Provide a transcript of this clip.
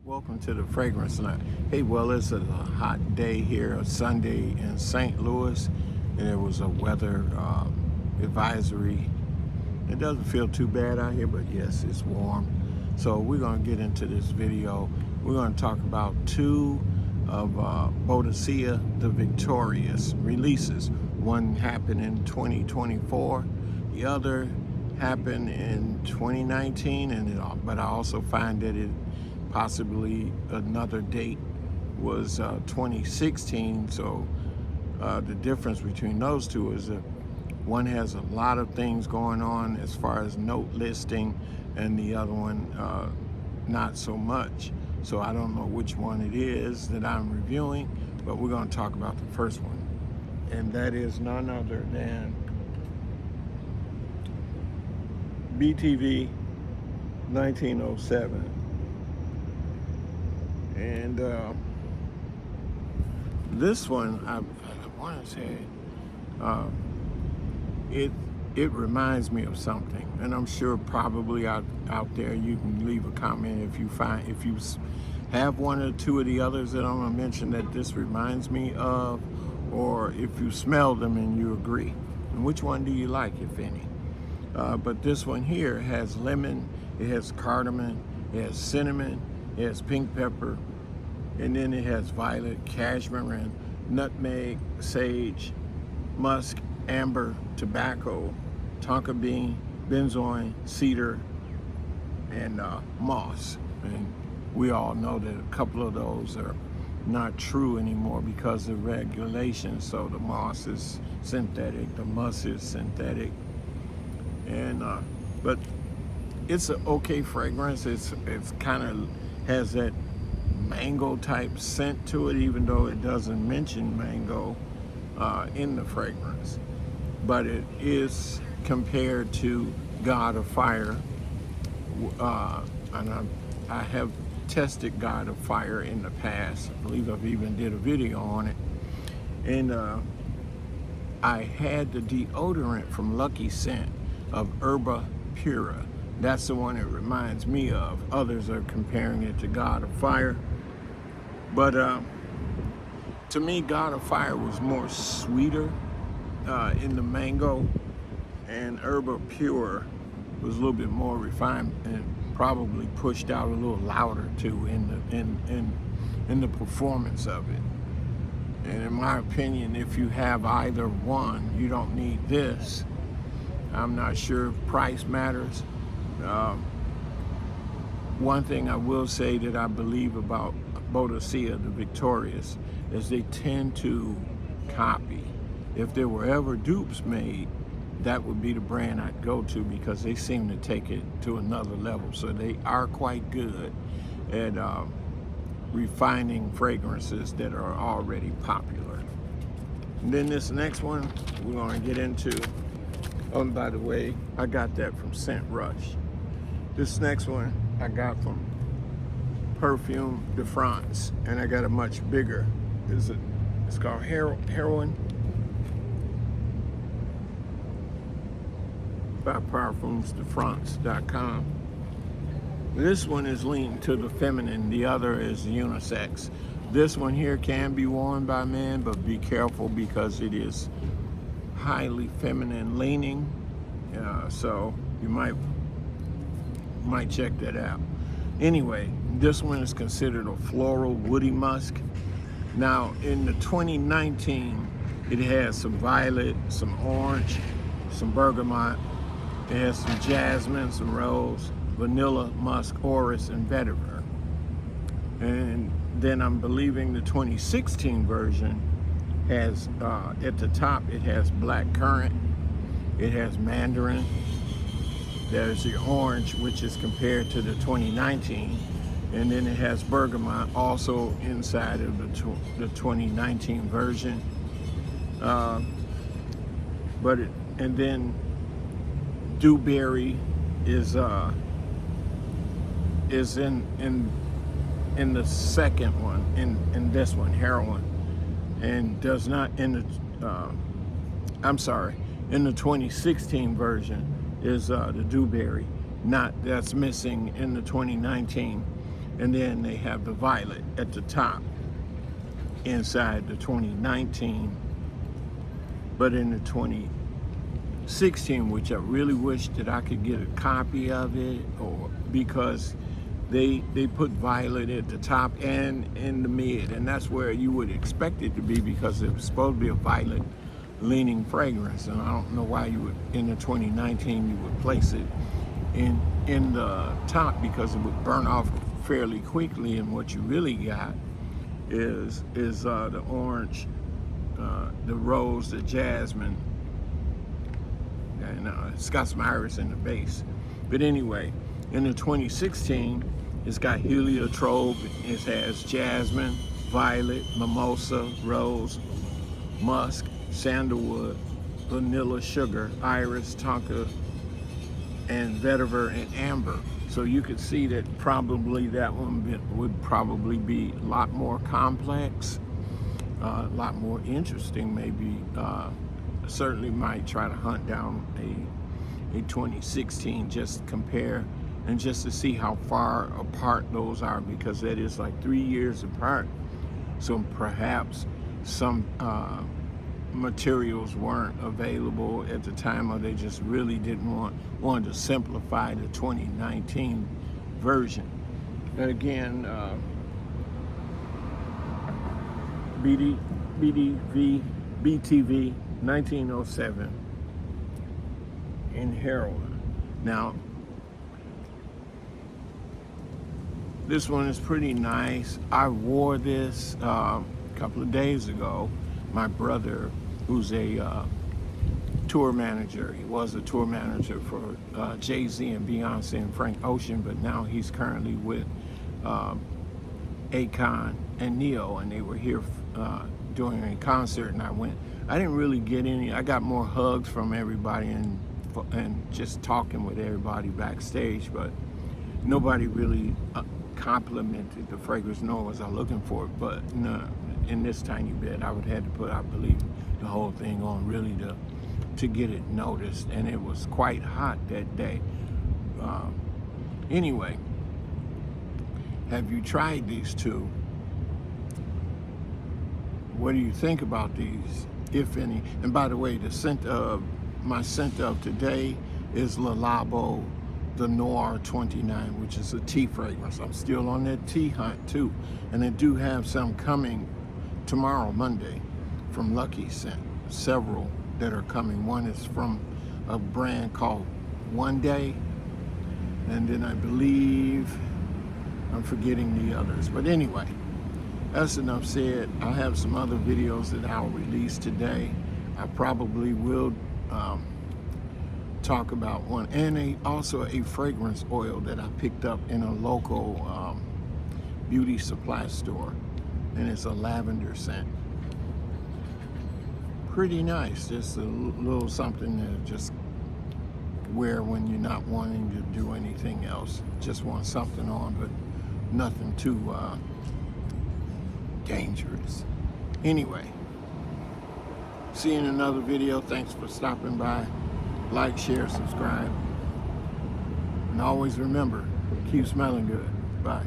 Welcome to the Fragrance Night. Hey, well, it's a hot day here, a Sunday in St. Louis, and there was a weather advisory. It doesn't feel too bad out here, but yes, it's warm. So we're going to get into this video. We're going to talk about two of Bodicea the Victorious releases. One happened in 2024, the other happened in 2019, but I also find that it possibly another date was 2016. So the difference between those two is that one has a lot of things going on as far as note listing, and the other one not so much. So I don't know which one it is that I'm reviewing, but we're going to talk about the first one, and that is none other than BTV 1907. And this one, I want to say, it reminds me of something, and I'm sure probably out there you can leave a comment if you have one or two of the others that I'm gonna mention that this reminds me of, or if you smell them and you agree. And which one do you like, if any? But this one here has lemon, it has cardamom, it has cinnamon, it has pink pepper, and then it has violet, cashmere, nutmeg, sage, musk, amber, tobacco, tonka bean, benzoin, cedar, and moss. And we all know that a couple of those are not true anymore because of regulations. So the moss is synthetic, the musk is synthetic, and but it's an okay fragrance. It's kind of has that mango type scent to it, even though it doesn't mention mango in the fragrance. But it is compared to God of Fire, and I have tested God of Fire in the past. I believe I've even did a video on it, and I had the deodorant from Lucky Scent of Herba Pura. That's the one it reminds me of. Others are comparing it to God of Fire. But to me, God of Fire was more sweeter in the mango, and Herba Pure was a little bit more refined and probably pushed out a little louder too in the performance of it. And in my opinion, if you have either one, you don't need this. I'm not sure if price matters. One thing I will say that I believe about Bodicea the Victorious is they tend to copy. If there were ever dupes made, that would be the brand I'd go to, because they seem to take it to another level. So they are quite good at refining fragrances that are already popular. And then this next one we're going to get into. Oh, and by the way, I got that from Scent Rush. This next one I got from Perfume de France, and I got a much bigger. It's called Heroine by parfumsdefrance.com. This one is leaning to the feminine, the other is unisex. This one here can be worn by men, but be careful because it is highly feminine leaning, so you might check that out. Anyway, this one is considered a floral woody musk. Now in the 2019, it has some violet, some orange, some bergamot, it has some jasmine, some rose, vanilla, musk, orris, and vetiver. And then I'm believing the 2016 version has at the top, it has black currant, it has mandarin, there's the orange, which is compared to the 2019, and then it has bergamot also inside of the 2019 version. And then dewberry is in the second one, in this one, Heroine, and does not in the in the 2016 version is the dewberry. That's missing in the 2019. And then they have the violet at the top inside the 2019. But in the 2016, which I really wish that I could get a copy of it, or because they put violet at the top and in the mid, and that's where you would expect it to be, because it was supposed to be a violet leaning fragrance. And I don't know why you would, in the 2019, you would place it in the top, because it would burn off fairly quickly. And what you really got is the orange, the rose, the jasmine, and it's got some iris in the base. But anyway, in the 2016, it's got heliotrope, it has jasmine, violet, mimosa, rose, musk, sandalwood, vanilla, sugar, iris, tonka, and vetiver, and amber. So you could see that probably that one would probably be a lot more complex, a lot more interesting maybe. Certainly might try to hunt down a 2016, just compare and just to see how far apart those are, because that is like 3 years apart. So perhaps some materials weren't available at the time, or they just really didn't want to simplify the 2019 version. And again, BTV 1907 in Heroine. Now, this one is pretty nice. I wore this a couple of days ago. My brother, who's a tour manager, he was a tour manager for Jay-Z and Beyonce and Frank Ocean, but now he's currently with Akon and Neo, and they were here doing a concert, and I went. I didn't really get any. I got more hugs from everybody and just talking with everybody backstage, but nobody really complimented the fragrance, nor was I looking for it. But no, in this tiny bit, I would have to put, I believe, the whole thing on really to get it noticed, and it was quite hot that day. Anyway, have you tried these two? What do you think about these, if any? And by the way, the scent of my scent of today is Le Labo, the Noir 29, which is a tea fragrance. I'm still on that tea hunt too, and I do have some coming tomorrow, Monday, from Lucky Scent. Several that are coming. One is from a brand called One Day, and then I believe I'm forgetting the others. But anyway, that's enough said. I have some other videos that I'll release today. I probably will talk about one, and also a fragrance oil that I picked up in a local beauty supply store, and it's a lavender scent. Pretty nice, just a little something to just wear when you're not wanting to do anything else. Just want something on, but nothing too dangerous. Anyway, see you in another video. Thanks for stopping by. Like, share, subscribe, and always remember, keep smelling good. Bye.